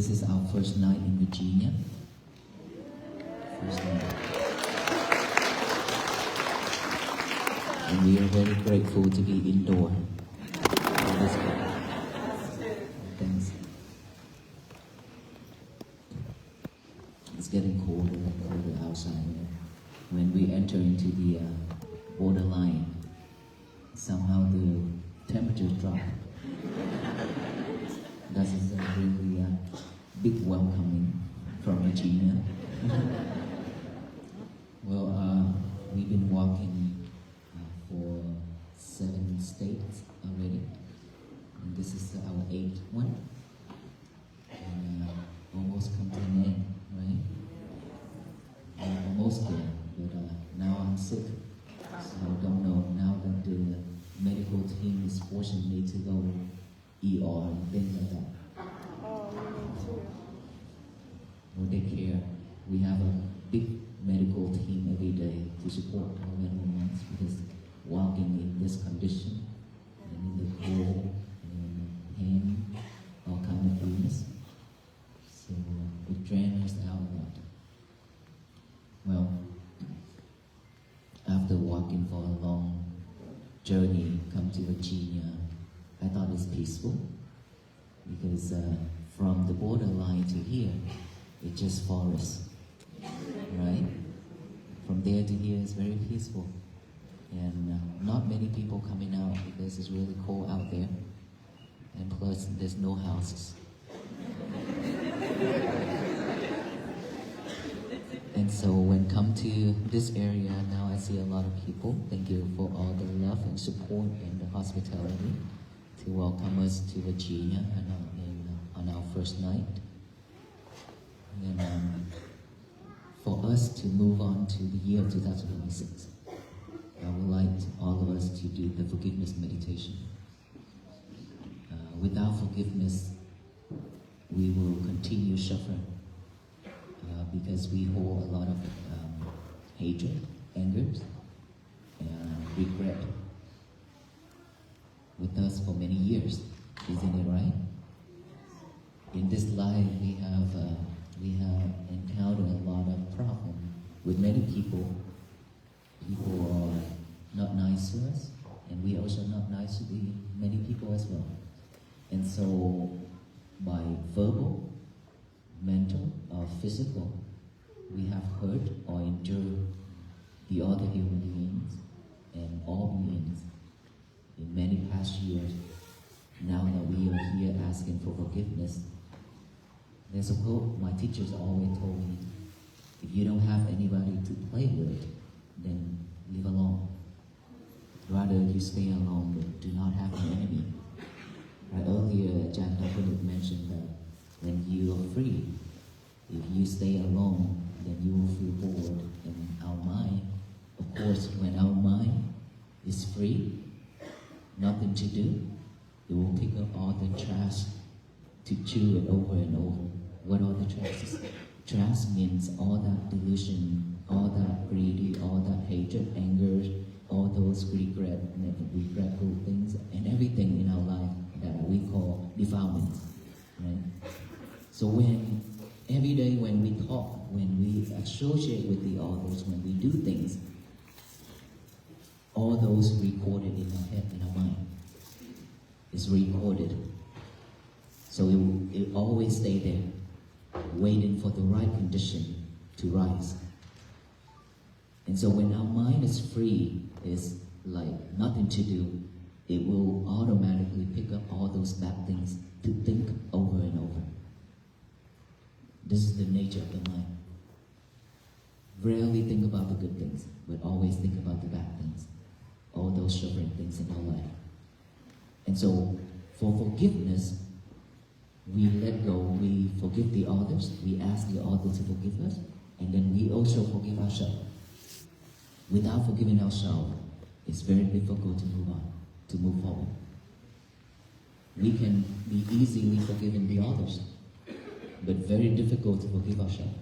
this is our first night in Virginia. First night. And we are very grateful to be indoor. Thanks. It's getting colder and colder outside. When we enter into the borderline, somehow the temperature drop. That is a really big welcoming from Virginia. Well, we've been walking for 7 states already. And this is our 8th one. And almost come to an end, right? Almost there, but now I'm sick. So I don't know, now that the medical team is forcing me to go ER and things like that. Oh, me too. Well, they care. We have a big medical team every day to support our medical ones because walking in this condition and in the cold and pain, all kind of illness. So it drains us out a lot. Well, after walking for a long journey, come to Virginia, I thought it's peaceful because from the borderline to here, it's just forest, right? From there to here is very peaceful, and not many people coming out because it's really cold out there, and plus there's no houses. And so when come to this area, now I see a lot of people. Thank you for all the love and support and the hospitality to welcome us to Virginia and on our first night. And for us to move on to the year 2026, I would like all of us to do the forgiveness meditation. Without forgiveness, we will continue suffering. Because we hold a lot of hatred, anger, and regret with us for many years. Isn't it right? In this life, we have encountered a lot of problems with many people. People are not nice to us, and we also not nice to the many people as well. And so, by verbal, mental or physical, we have hurt or injured the other human beings and all beings in many past years. Now that we are here asking for forgiveness, there's a quote my teachers always told me: if you don't have anybody to play with, then live alone. Rather you stay alone, but do not have an enemy. Right, earlier, Jan Dr. mentioned that when you are free, if you stay alone, then you will feel bored. And our mind, of course, when our mind is free, nothing to do, it will pick up all the trash to chew it over and over. What are the trashes? Trash means all that delusion, all that greedy, all that hatred, anger, all those regretful things, and everything in our life that we call defilements. Right? So when every day when we talk, when we associate with the others, when we do things, all those recorded in our head, in our mind, is recorded. So it always stay there, waiting for the right condition to rise. And so when our mind is free, is like nothing to do, it will automatically pick up all those bad things to think over and over. This is the nature of the mind. Rarely think about the good things, but always think about the bad things. All those suffering things in our life. And so, for forgiveness, we let go, we forgive the others, we ask the others to forgive us, and then we also forgive ourselves. Without forgiving ourselves, it's very difficult to move on, to move forward. We can be easily forgiving the others, but very difficult to forgive ourselves,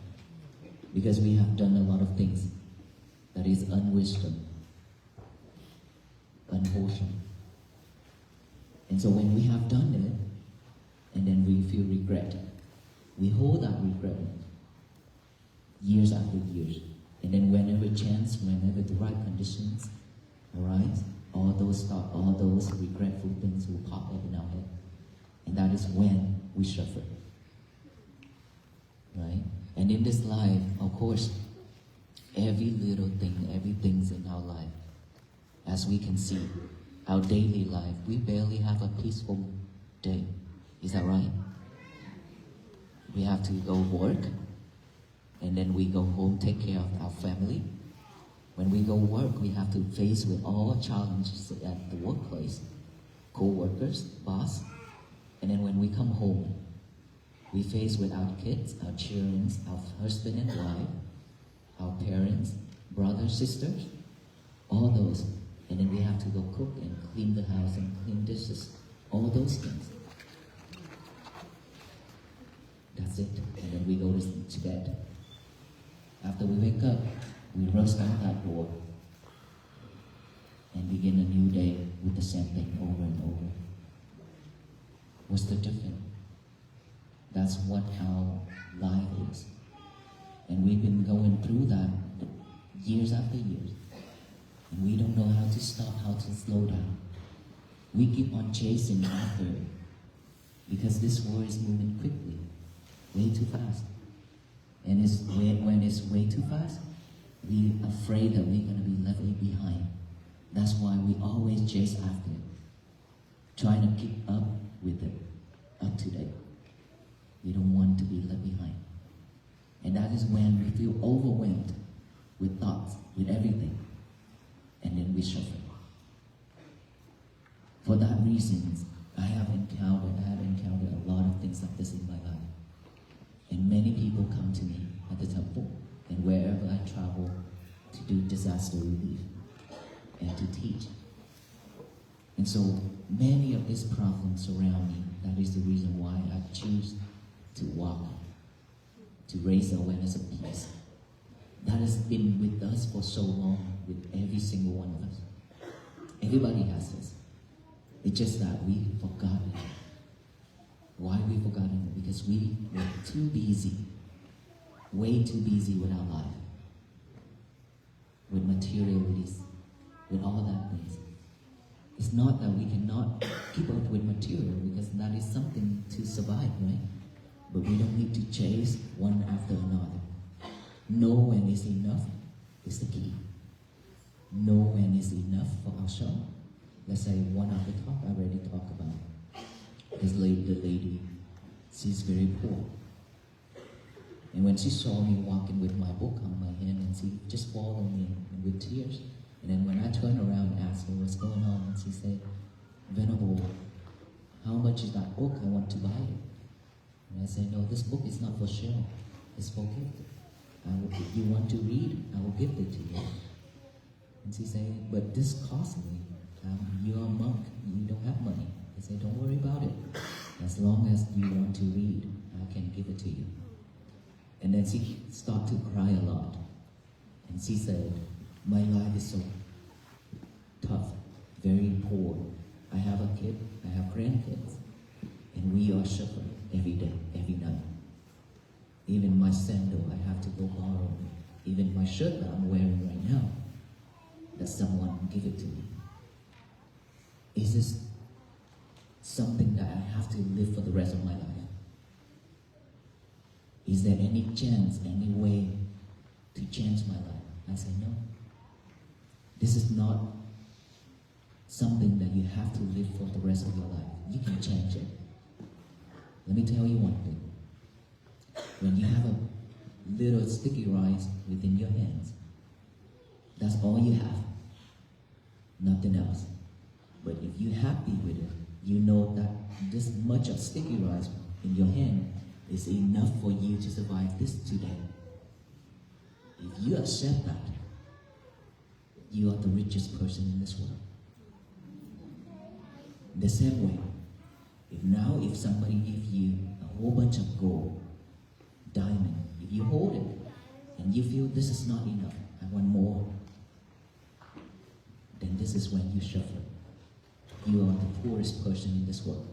because we have done a lot of things that is unwisdom, unwholesome. And so when we have done it, and then we feel regret, We hold that regret years after years. And then whenever chance, whenever the right conditions arise, all those regretful things will pop up in our head. And that is when we suffer. Right? And in this life, of course, every little thing, everything's in our life. As we can see, our daily life, we barely have a peaceful day. Is that right? We have to go work, and then we go home, take care of our family. When we go work, we have to face with all challenges at the workplace, co-workers, boss. And then when we come home, we face with our kids, our children, our husband and wife, our parents, brothers, sisters, all those. And then we have to go cook and clean the house and clean dishes, all those things. That's it. And then we go to bed. After we wake up, we rush out that door and begin a new day with the same thing over and over. What's the difference? That's what our life is. And we've been going through that years after years. And we don't know how to stop, how to slow down. We keep on chasing after it because this world is moving quickly, way too fast. And when it's way too fast, we're afraid that we're going to be left behind. That's why we always chase after it, trying to keep up with it, up to date. We don't want to be left behind. And that is when we feel overwhelmed with thoughts, with everything. And then we suffer. For that reason, I have encountered a lot of things like this in my life. And many people come to me at the temple and wherever I travel to do disaster relief and to teach. And so many of these problems surround me. That is the reason why I choose to walk, to raise awareness of peace. That has been with us for so long, with every single one of us. Everybody has this. It's just that we forgot it. Why we forgotten it? Because we were too busy, way too busy with our life, with materialities, with all that things. It's not that we cannot keep up with material, because that is something to survive, right? But we don't need to chase one after another. Know when is enough is the key. Know when is enough for ourselves. Let's say one of the talk I already talked about. This lady, she's very poor. And when she saw me walking with my book on my hand, and she just followed me and with tears. And then when I turned around and asked her what's going on, and she said, "Venerable, how much is that book? I want to buy it." And I said, "No, this book is not for sale. It's for gift. If you want to read, I will give it to you." And she said, "But this costs me. You are a monk. You don't have money." I said, "Don't worry about it. As long as you want to read, I can give it to you." And then she started to cry a lot. And she said, "My life is so tough, very poor. I have a kid, I have grandkids, and we are suffering every day, every night. Even my sandal, I have to go borrow. Even my shirt that I'm wearing right now, that someone give it to me. Is this something that I have to live for the rest of my life? Is there any chance, any way to change my life?" I said, "No. This is not something that you have to live for the rest of your life. You can change it. Let me tell you one thing. When you have a little sticky rice within your hands, that's all you have. Nothing else. But if you're happy with it, you know that this much of sticky rice in your hand is enough for you to survive this today. If you accept that, you are the richest person in this world." The same way, if somebody gives you a whole bunch of gold, diamond, if you hold it and you feel this is not enough, I want more, then this is when you suffer. You are the poorest person in this world.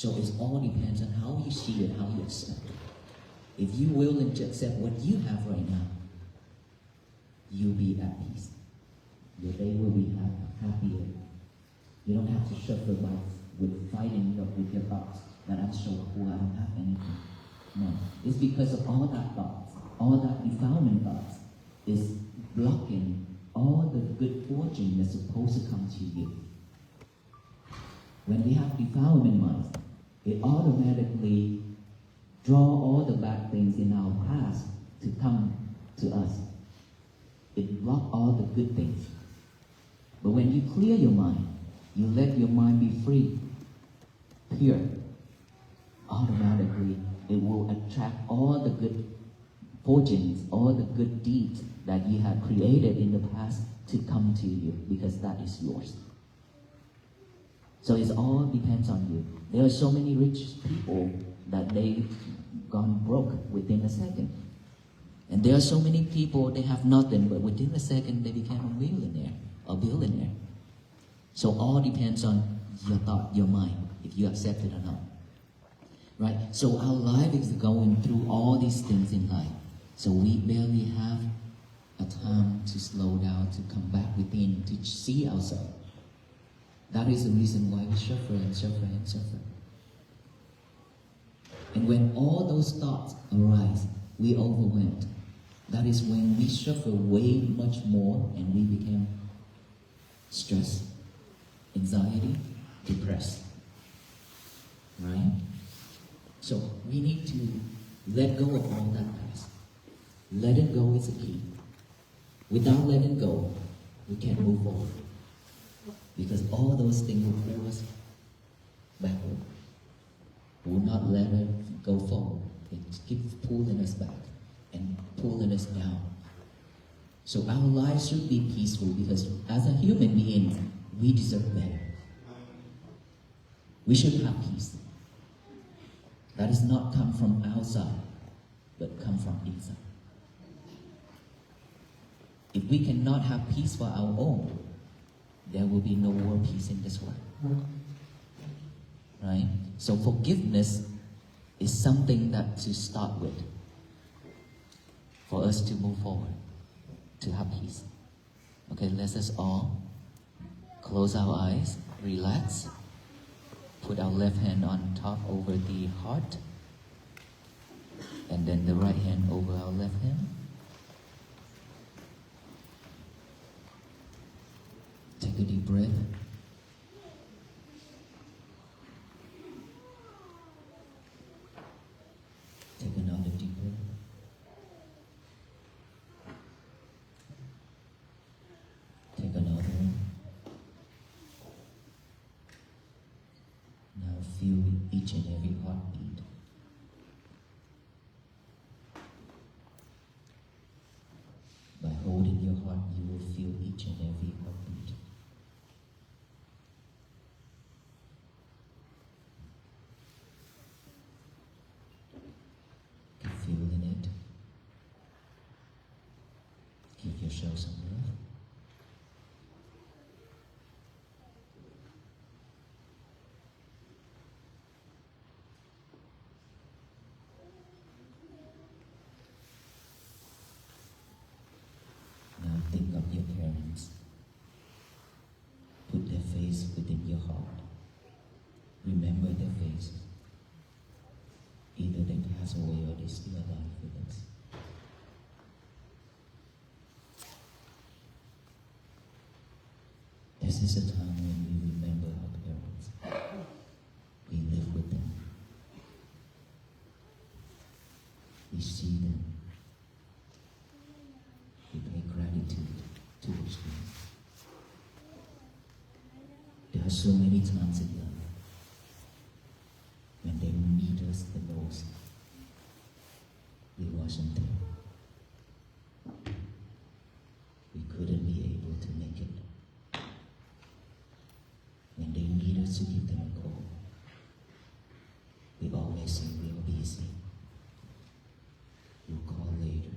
So it all depends on how you see it, how you accept it. If you're willing to accept what you have right now, you'll be at peace. Your day will be happier. You don't have to suffer with fighting with your thoughts that I'm so poor, I don't have anything. No, it's because of all that thoughts, all that defilement thoughts is blocking all the good fortune that's supposed to come to you. When we have defilement minds, it automatically draw all the bad things in our past to come to us. It blocks all the good things. But when you clear your mind, you let your mind be free, pure, automatically it will attract all the good fortunes, all the good deeds that you have created in the past to come to you, because that is yours. So it all depends on you. There are so many rich people that they've gone broke within a second. And there are so many people, they have nothing, but within a second they became a millionaire or billionaire. So all depends on your thought, your mind, if you accept it or not. Right? So our life is going through all these things in life. So we barely have a time to slow down, to come back within, to see ourselves. That is the reason why we suffer and suffer and suffer. And when all those thoughts arise, we overwhelmed. That is when we suffer way much more and we become stressed, anxiety, depressed. Right? So we need to let go of all that past. Let it go is a key. Without letting go, we can't move forward. Because all those things will pull us backward. We will not let it go forward. It keeps pulling us back and pulling us down. So our lives should be peaceful, because as a human being, we deserve better. We should have peace. That does not come from outside, but come from inside. If we cannot have peace for our own, there will be no world peace in this world. Right? So forgiveness is something that to start with, for us to move forward, to have peace. Okay, let us all close our eyes, relax, put our left hand on top over the heart, and then the right hand over our left hand. Take a deep breath. Take another deep breath. Take another one. Now feel each and every heartbeat. By holding your heart, you will feel each and every heartbeat. Keep feeling it. Give yourself some love. Now think of your parents. Put their face within your heart. Remember their faces. Either they pass away or they're still alive with us. This is a time when we remember our parents. We live with them. We see them. We pay gratitude towards them. There are so many times in life when they need us the most, we wasn't there. We couldn't be able to make it. When they need us to give them a call, we always say we're busy. We'll call later.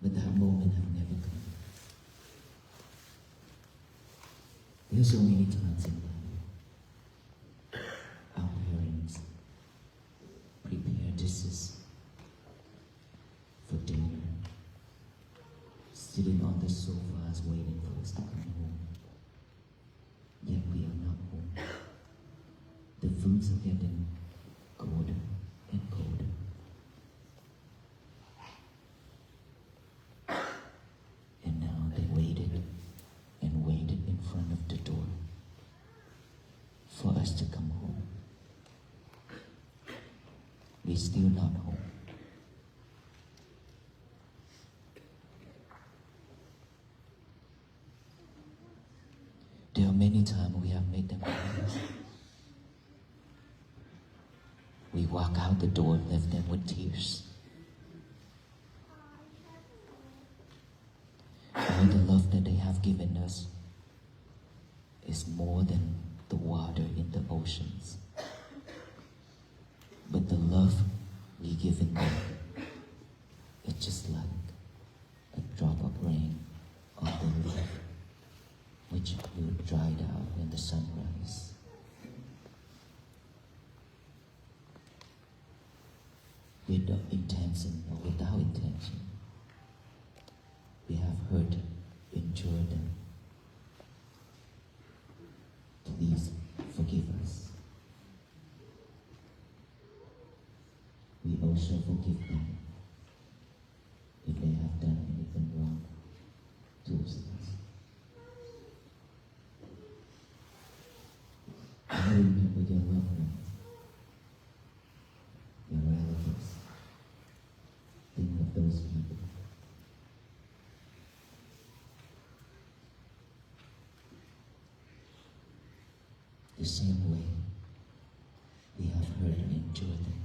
But that moment have never come. There are so many times in life. Our sitting on the sofas waiting for us to come home. Yet we are not home. The foods are getting colder and colder. And now they waited and waited in front of the door for us to come home. We're still not home. There are many times we have made them promise. We walk out the door and left them with tears. All the love that they have given us is more than the water in the oceans. But the love we given them is just like a drop of rain on the leaf, which will dry out when the sun rises. With intention or without intention, we have hurt, injured them. Please forgive us. We also forgive them if they have done anything wrong towards us. I remember your loved ones, your relatives. Think of those people. The same way we have hurt and injured them.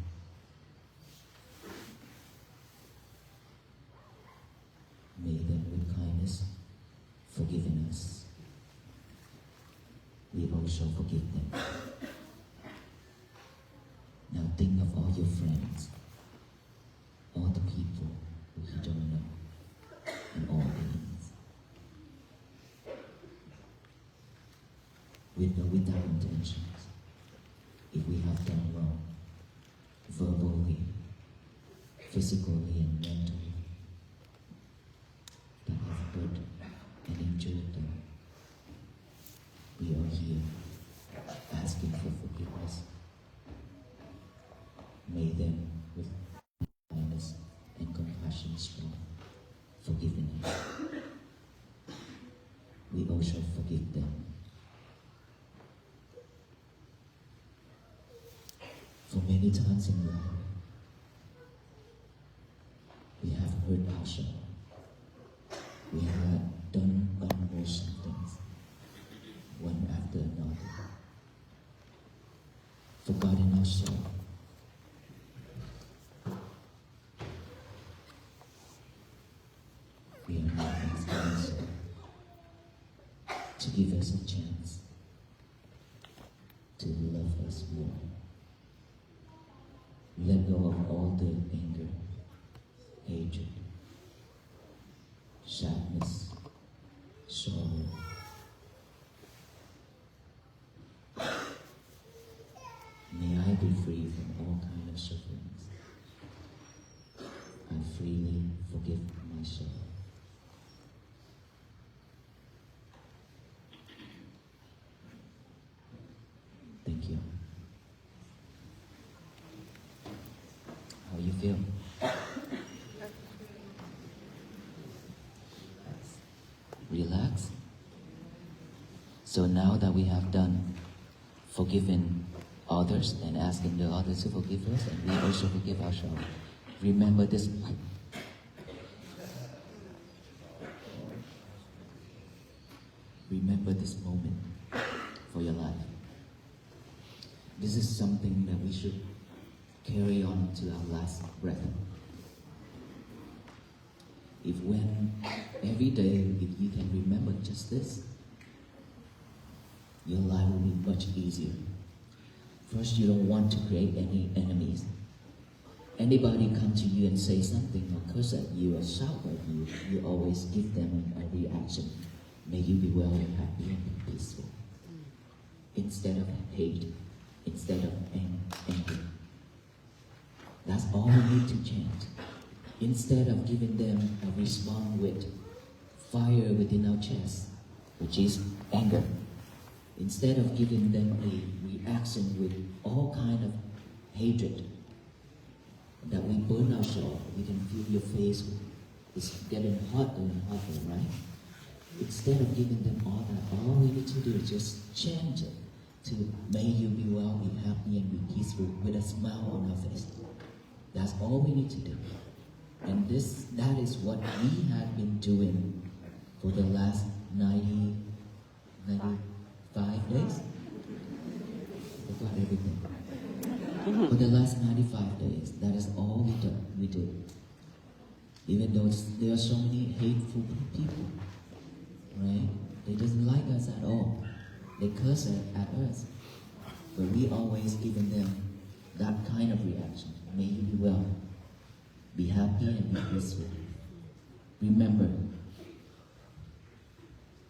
May them with kindness forgiven us. We also forgive them. Now think of all your friends, all the people who you don't know, and all beings. With or without intentions, if we have done wrong, verbally, physically, and mentally, that have hurt and injured them, we are here asking for forgiveness. May them with kindness and compassion strong, forgiving us. We also forgive them. For many times in life, we have hurt ourselves. We have done unwholesome things, one after another, forgotten ourselves. We are not asking ourselves to give us a chance to love us more. Let go of all the anger, hatred, sadness, sorrow. May I be free from all kinds of sufferings. I freely forgive myself. Thank you. How you feel? Relax. So now that we have done forgiving others and asking the others to forgive us, and we also forgive ourselves, remember this. Remember this moment for your life. This is something that we should carry on to our last breath. If when every day, if you can remember just this, your life will be much easier. First, you don't want to create any enemies. Anybody come to you and say something or curse at you or shout at you, you always give them a reaction. May you be well and happy and be peaceful. Instead of hate, instead of anger. That's all we need to change. Instead of giving them a response with fire within our chest, which is anger. Instead of giving them a reaction with all kind of hatred, that we burn ourselves, we can feel your face is getting hotter and hotter, right? Instead of giving them all that, all we need to do is just change it to may you be well, be happy, and be peaceful with a smile on our face. That's all we need to do. And that is what we have been doing for the last 95 days. I forgot everything. For the last 95 days, that is all we did. Even though there are so many hateful people, right? They doesn't like us at all. They curse at us. But we always giving them that kind of reaction. May you be well. Be happy and be peaceful. Remember,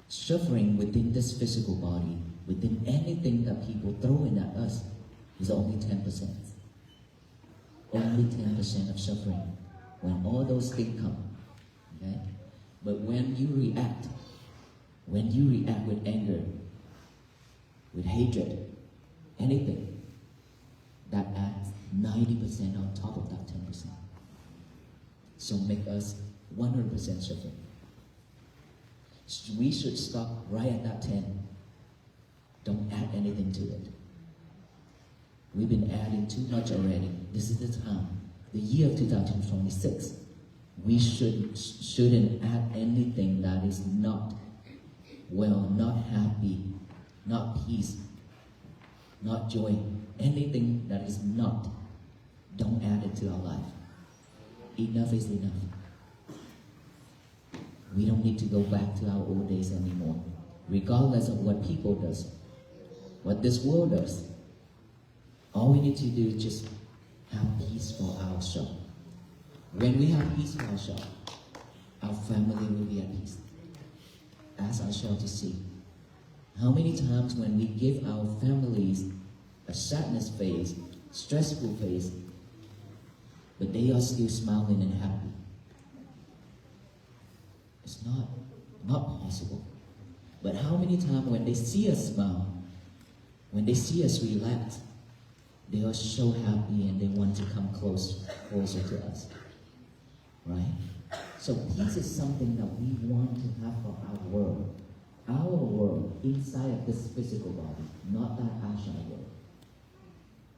suffering within this physical body, within anything that people throw in at us, is only 10%. Only 10% of suffering when all those things come. Okay? But when you react with anger, with hatred, anything, that adds 90% on top of that 10%. So make us 100% suffering. We should stop right at that 10. Don't add anything to it. We've been adding too much already. This is the time. The year of 2026. We shouldn't add anything that is not well, not happy, not peace, not joy. Anything that is not, don't add it to our life. Enough is enough. We don't need to go back to our old days anymore, regardless of what people does, what this world does. All we need to do is just have peace for ourselves. When we have peace for ourselves, our family will be at peace. Ask ourselves to see how many times when we give our families a sadness phase, stressful phase, but they are still smiling and happy. It's not possible. But how many times when they see us smile, when they see us relax, they are so happy and they want to come closer to us. Right? So peace is something that we want to have for our world. Our world inside of this physical body, not that outside world.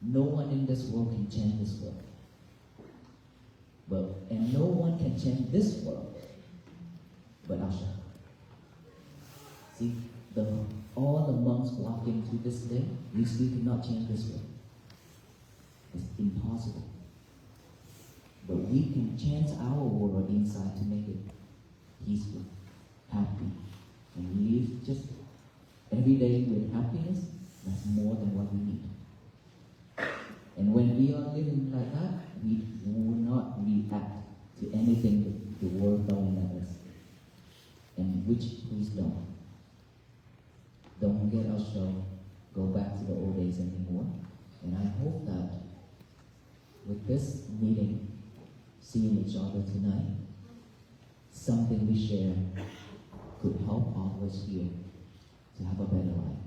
No one in this world can change this world. And no one can change this world but ourselves. See, all the monks walking to this day, we still cannot change this world. It's impossible. But we can change our world inside to make it peaceful, happy, and live just every day with happiness. That's more than what we need. And when we are living like that, we will not react to anything that the world throwing at us. And please don't. Don't get ourselves go back to the old days anymore. And I hope that with this meeting, seeing each other tonight, something we share could help all of us here to have a better life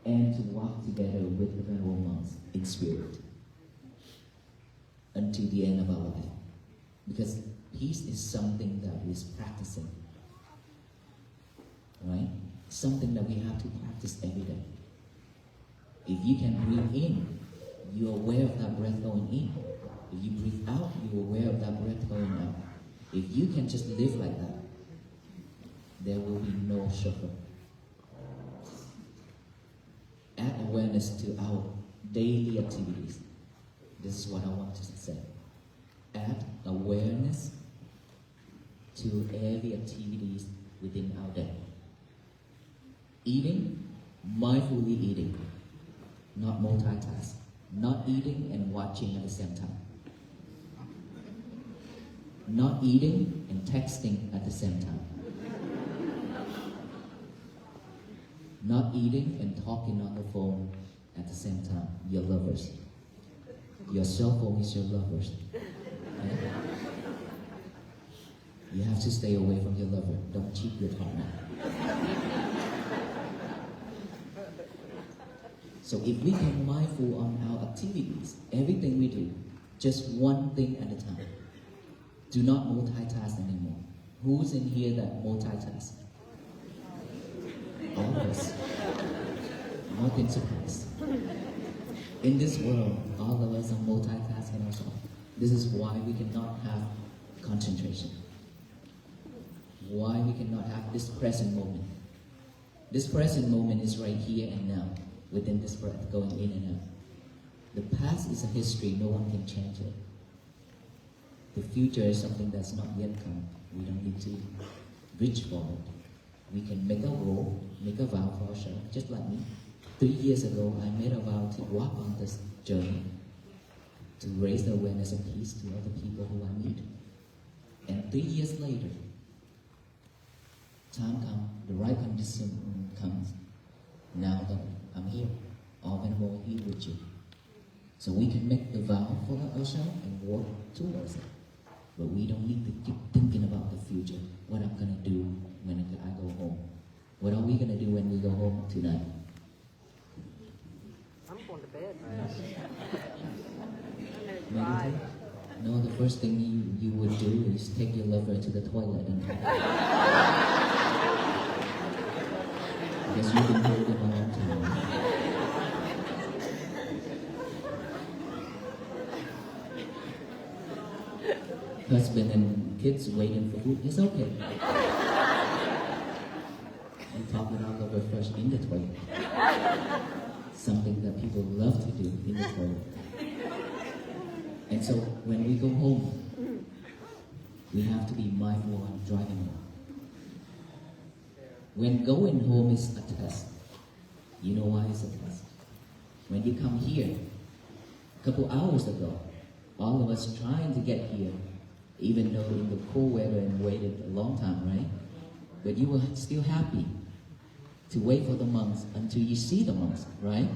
and to walk together with the venerable monks in spirit until the end of our life. Because peace is something that is practicing, right? Something that we have to practice every day. If you can breathe in, you're aware of that breath going in. If you breathe out, you're aware of that breath going out. If you can just live like that, there will be no suffering. Add awareness to our daily activities. This is what I want to say. Add awareness to every activities within our day. Eating, mindfully eating, not multitask. Not eating and watching at the same time. Not eating and texting at the same time. Not eating and talking on the phone at the same time. Your lovers. Your cell phone is your lovers. Okay? You have have to stay away from your lover. Don't cheat your partner. So if we can mindful on our activities, everything we do, just one thing at a time. Do not multitask anymore. Who's in here that multitask? All of us. Nothing surprised. In this world, all of us are multitasking ourselves. This is why we cannot have concentration. Why we cannot have this present moment. This present moment is right here and now, within this breath, going in and out. The past is a history, no one can change it. The future is something that's not yet come. We don't need to reach for it. We can make a goal, make a vow for ourselves, just like me. 3 years ago, I made a vow to walk on this journey, to raise the awareness of peace to other people who I meet. And 3 years later, time comes, the right condition comes. Now that I'm here, all and more here with you. So we can make the vow for ourselves and work towards it. But we don't need to keep thinking about the future. What I'm going to do when I go home. What are we going to do when we go home tonight? I'm going to bed. Meditate? No, the first thing you would do is take your lover to the toilet and because you've been holding a long time. Husband and kids waiting for food, it's okay. You talk with our lover first in the toilet. Something that people love to do in the toilet. And so when we go home, we have to be mindful on driving home. When going home is a test, you know why it's a test? When you come here, a couple hours ago, all of us trying to get here, even though in the cold weather and waited a long time, right? But you were still happy to wait for the monks until you see the monks, right?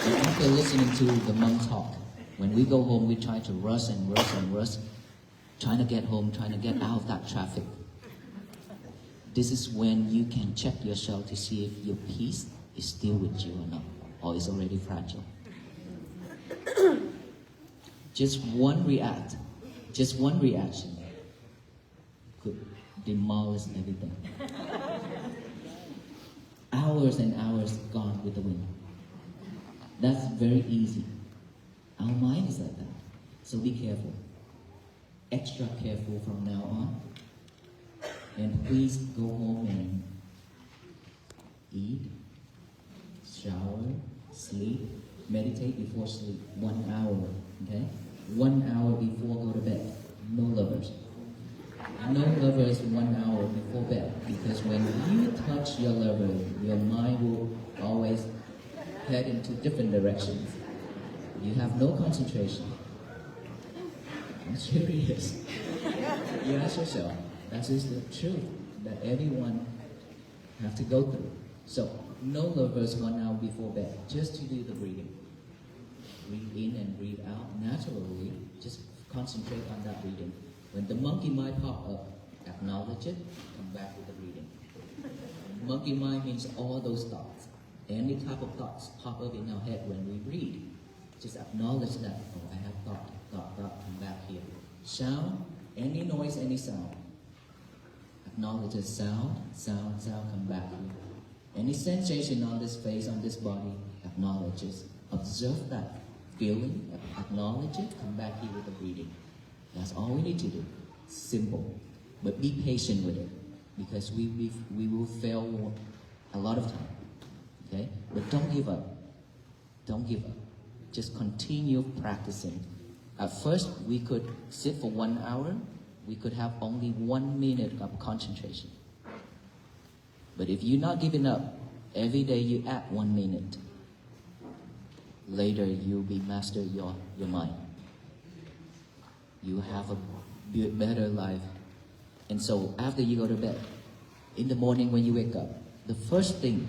And after listening to the monk talk, when we go home, we try to rush and rush and rush, trying to get home, trying to get out of that traffic. This is when you can check yourself to see if your peace is still with you or not, or is already fragile. Just one reaction could demolish everything. Hours and hours gone with the wind. That's very easy. Our mind is like that. So be careful. Extra careful from now on. And please go home and eat, shower, sleep, meditate before sleep. 1 hour, okay? 1 hour before go to bed. No lovers. No lovers 1 hour before bed. Because when you touch your lover, your mind will always head into different directions. You have no concentration. I'm serious. You ask yourself, that is the truth that everyone have to go through. So, no lovers 1 hour before bed, just to do the breathing. Breathe in and breathe out naturally. Just concentrate on that breathing. When the monkey mind pop up, acknowledge it, come back with the breathing. Monkey mind means all those thoughts. Any type of thoughts pop up in our head when we breathe. Just acknowledge that, oh, I have thought, come back here. Sound, any noise, any sound. Acknowledge the sound, come back here. Any sensation on this face, on this body, acknowledge it. Observe that feeling, acknowledge it, come back here with the breathing. That's all we need to do. Simple. But be patient with it, because we will fail a lot of time. Okay? But don't give up. Don't give up. Just continue practicing. At first, we could sit for 1 hour. We could have only 1 minute of concentration. But if you're not giving up, every day you add 1 minute. Later, you'll be master your mind. You have a better life. And so, after you go to bed, in the morning when you wake up, the first thing,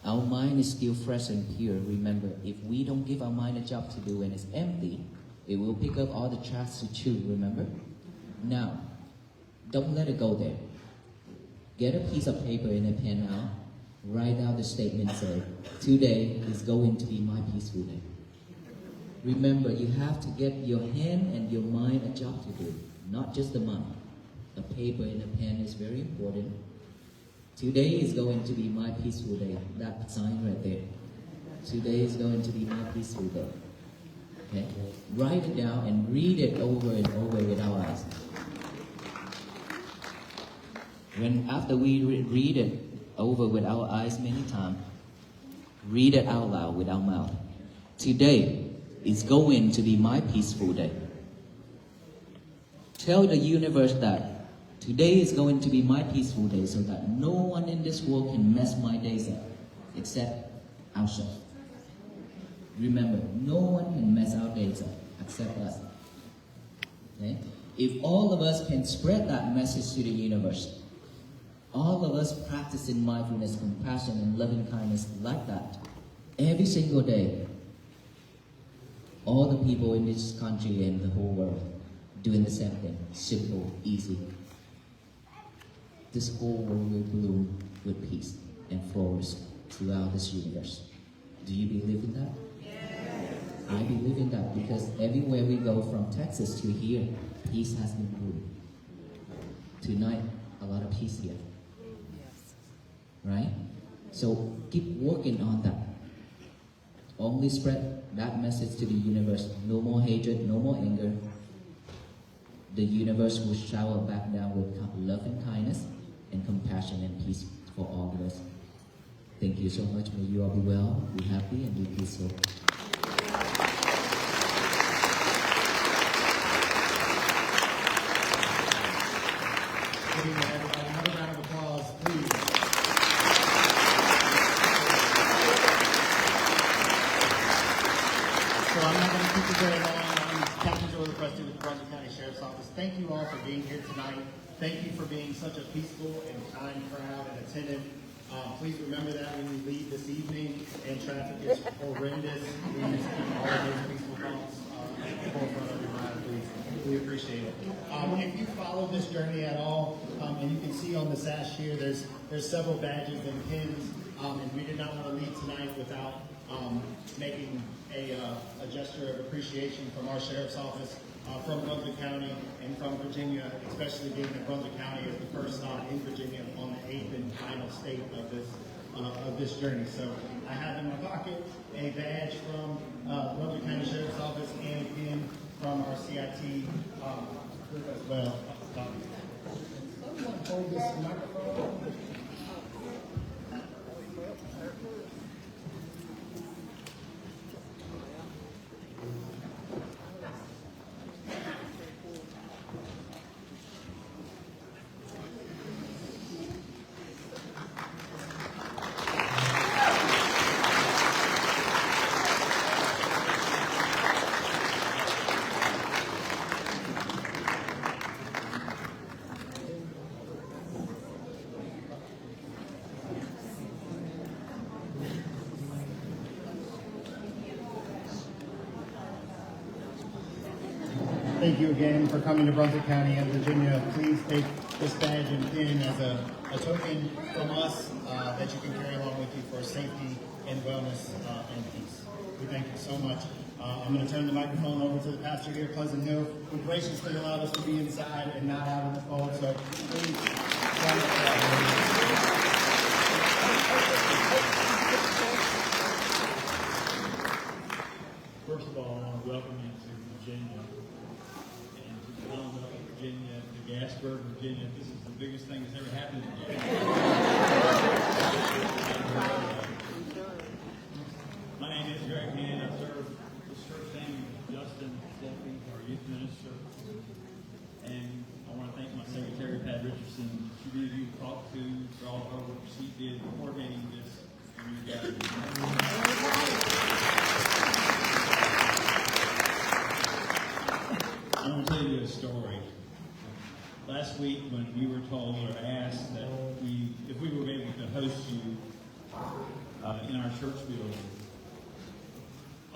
our mind is still fresh and pure. Remember, if we don't give our mind a job to do and it's empty, It will pick up all the tracks to chew, remember? Now, don't let it go there. Get a piece of paper and a pen now. Write down the statement, say, today is going to be my peaceful day. Remember, you have to get your hand and your mind a job to do, not just the mind. A paper and a pen is very important. Today is going to be my peaceful day. That sign right there. Today is going to be my peaceful day. Okay? Write it down and read it over and over with our eyes. After we read it over with our eyes many times, read it out loud with our mouth. Today is going to be my peaceful day. Tell the universe that today is going to be my peaceful day so that no one in this world can mess my days up except ourselves. Remember, no one can mess our days up except us. Okay? If all of us can spread that message to the universe, all of us practicing mindfulness, compassion, and loving kindness like that, every single day, all the people in this country and the whole world doing the same thing. Simple, easy. This whole world will bloom with peace and flourish throughout this universe. Do you believe in that? Yes. I believe in that because everywhere we go from Texas to here, peace has been brewed. Tonight, a lot of peace here. Yes. Right? So keep working on that. Only spread that message to the universe. No more hatred, no more anger. The universe will shower back down with love and kindness and compassion and peace for all of us. Thank you so much. May you all be well, be happy, and be peaceful. Good evening, everybody. Another round of applause, please. So I'm not going to keep you very long. I'm Captain Joe Preston with the Brunswick County Sheriff's Office. Thank you all for being here tonight. Thank you for being such a peaceful and kind crowd and attentive. Please remember that when you leave this evening and traffic is horrendous, please keep all of those peaceful thoughts at the forefront of your mind, please. We appreciate it. If you follow this journey at all, and you can see on the sash here, there's several badges and pins, and we did not want to leave tonight without making a gesture of appreciation from our Sheriff's Office, from Brunswick County, and from Virginia, especially being that Brunswick County is the first stop in Virginia on the 8th and final state of this journey. So I have in my pocket a badge from Brunswick County Sheriff's Office and a pin from our CIT group as well. Someone hold this microphone. Thank you again for coming to Brunswick County and Virginia. Please take this badge and pin as a token from us that you can carry along with you for safety and wellness and peace. We thank you so much. I'm going to turn the microphone over to the pastor here at Pleasant Hill, who graciously allowed us to be inside and not out in the cold. So please, first of all, I want to welcome you to Virginia. Virginia, to Gasburg, Virginia. This is the biggest thing that's ever happened to me. My name is Greg Hand. I serve this church family with Justin Fluffy, our youth minister. And I want to thank my secretary, Pat Richardson. She really you talked to, for all her work she did coordinating this. And you guys. I'm going to tell you a story. Last week, when we were told or asked that if we were able to host you in our church building,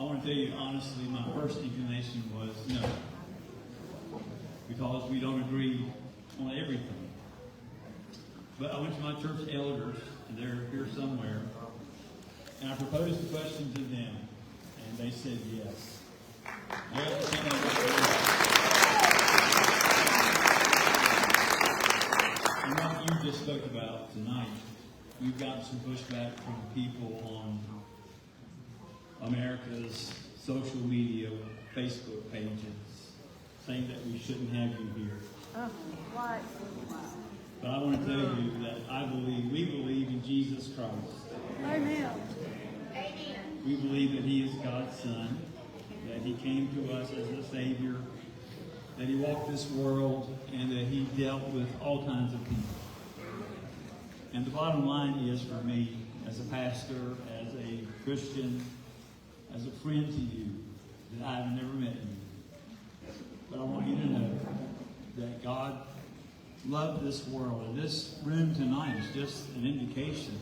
want to tell you honestly, my first inclination was no. Because we don't agree on everything. But I went to my church elders, and they're here somewhere, and I proposed the question to them, and they said yes. And what you just spoke about tonight, we've gotten some pushback from people on America's social media, Facebook pages, saying that we shouldn't have you here. Oh, why? But I want to tell you that we believe in Jesus Christ. Amen. We believe that He is God's Son, that He came to us as a Savior, that He walked this world, and that He dealt with all kinds of people. And the bottom line is for me, as a pastor, as a Christian, as a friend to you, that I've never met you. But I want you to know that God loved this world. And this room tonight is just an indication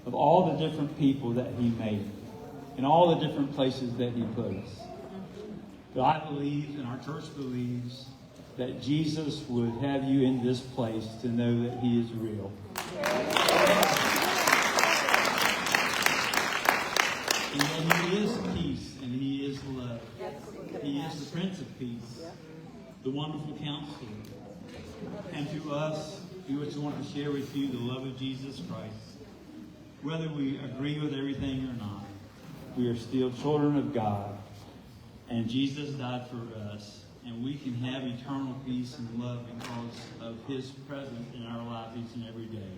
of all the different people that He made and all the different places that He put us. But I believe, and our church believes, that Jesus would have you in this place to know that He is real. And that He is peace and He is love. He is the Prince of Peace, the wonderful Counselor. And to us, we just want to share with you the love of Jesus Christ. Whether we agree with everything or not, we are still children of God. And Jesus died for us. And we can have eternal peace and love because of His presence in our lives each and every day.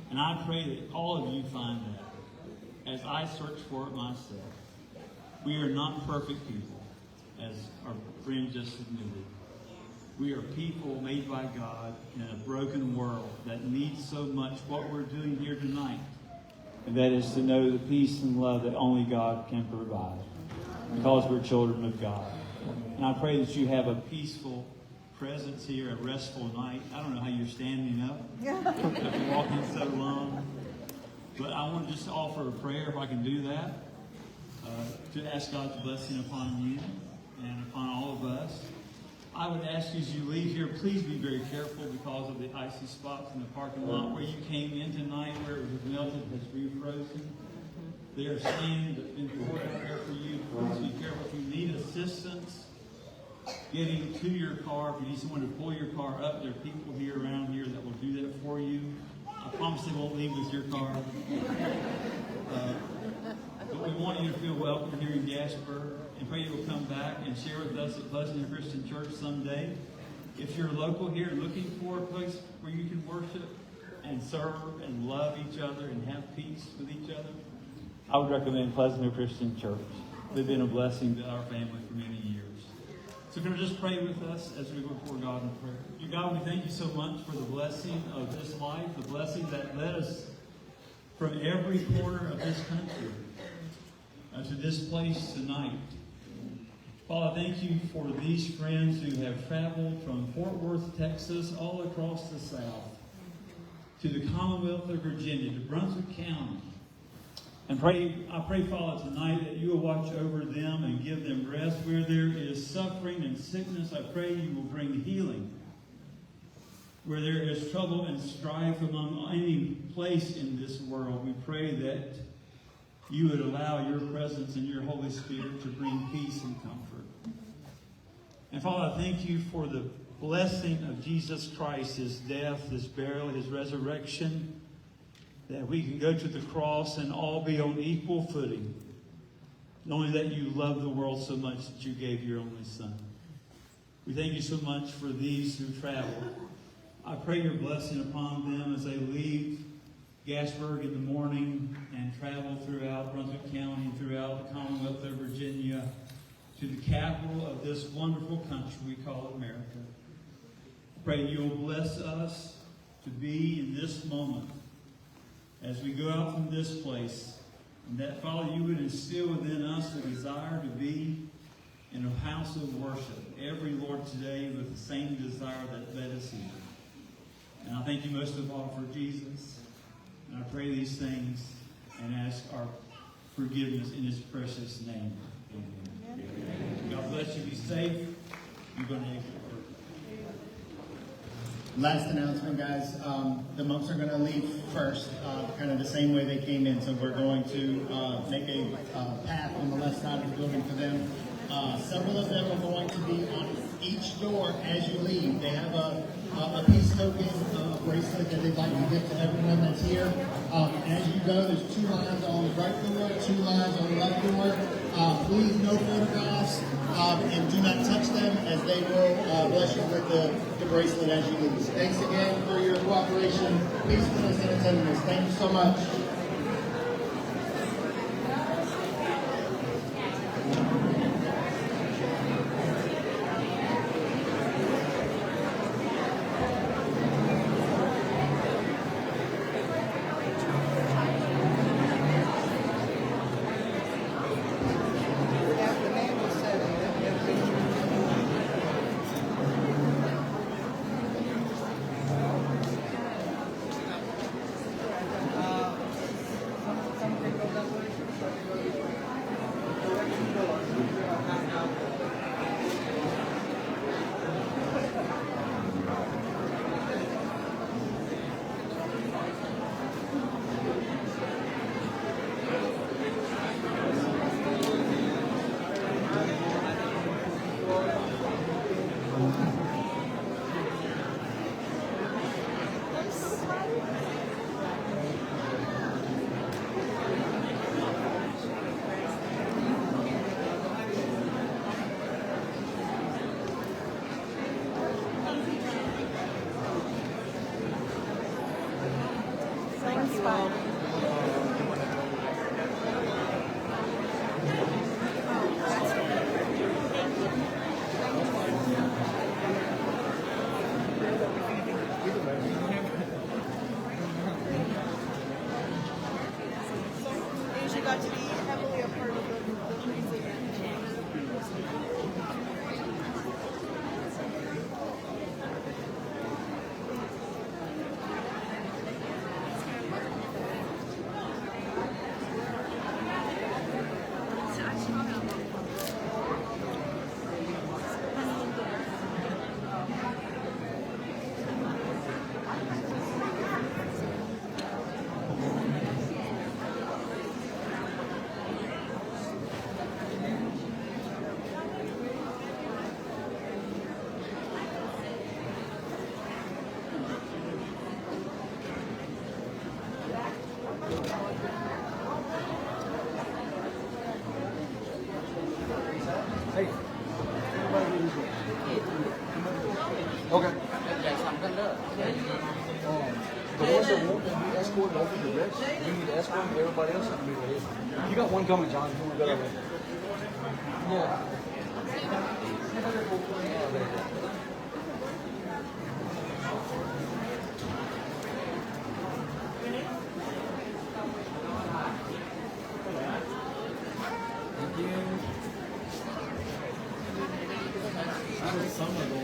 And I pray that all of you find that as I search for it myself. We are not perfect people, as our friend just admitted. We are people made by God in a broken world that needs so much what we're doing here tonight. And that is to know the peace and love that only God can provide. Because we're children of God. And I pray that you have a peaceful presence here, a restful night. I don't know how you're standing up after walking so long. But I want to just offer a prayer, if I can do that, to ask God's blessing upon you and upon all of us. I would ask you as you leave here, please be very careful because of the icy spots in the parking lot where you came in tonight, where it was melted, has refrozen. There are sand that's been poured out there for you. Please be careful. If you need assistance getting to your car, if you need someone to pull your car up, there are people here around here that will do that for you. I promise they won't leave with your car. But we want you to feel welcome here in Gasburg, and pray you will come back and share with us at Pleasant Christian Church someday. If you're local here looking for a place where you can worship and serve and love each other and have peace with each other, I would recommend Pleasant Christian Church. They've been a blessing to our family for many years. So can I just pray with us as we go before God in prayer? Dear God, we thank you so much for the blessing of this life, the blessing that led us from every corner of this country to this place tonight. Father, thank you for these friends who have traveled from Fort Worth, Texas, all across the South, to the Commonwealth of Virginia, to Brunswick County. And I pray, Father, tonight that you will watch over them and give them rest. Where there is suffering and sickness, I pray you will bring healing. Where there is trouble and strife among any place in this world, we pray that you would allow your presence and your Holy Spirit to bring peace and comfort. And Father, I thank you for the blessing of Jesus Christ, His death, His burial, His resurrection, that we can go to the cross and all be on equal footing, knowing that you love the world so much that you gave your only Son. We thank you so much for these who travel. I pray your blessing upon them as they leave Gasburg in the morning and travel throughout Brunswick County and throughout the Commonwealth of Virginia to the capital of this wonderful country we call America. I pray you'll bless us to be in this moment as we go out from this place, and that, Father, you would instill within us the desire to be in a house of worship every Lord today with the same desire that led us here. And I thank you most of all for Jesus. And I pray these things and ask our forgiveness in His precious name. God bless you. Be safe. You're going to exit first. Last announcement, guys. The monks are going to leave first, kind of the same way they came in. So we're going to make a path on the left side of the building for them. Several of them are going to be on each door as you leave. They have a peace token bracelet that they'd like to give to everyone that's here. As you go, there's 2 lines on the right door, 2 lines on the left door. Please, no photographs, and do not touch them, as they will bless you with the bracelet as you leave. Thanks again for your cooperation, peacefulness, and attentiveness. Thank you so much. Got to be heavily a part of the music. Hey. Okay. The ones that won't be escorted over the rest, you need to escort everybody else. You got one coming, John. You got it. Yeah.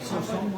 So some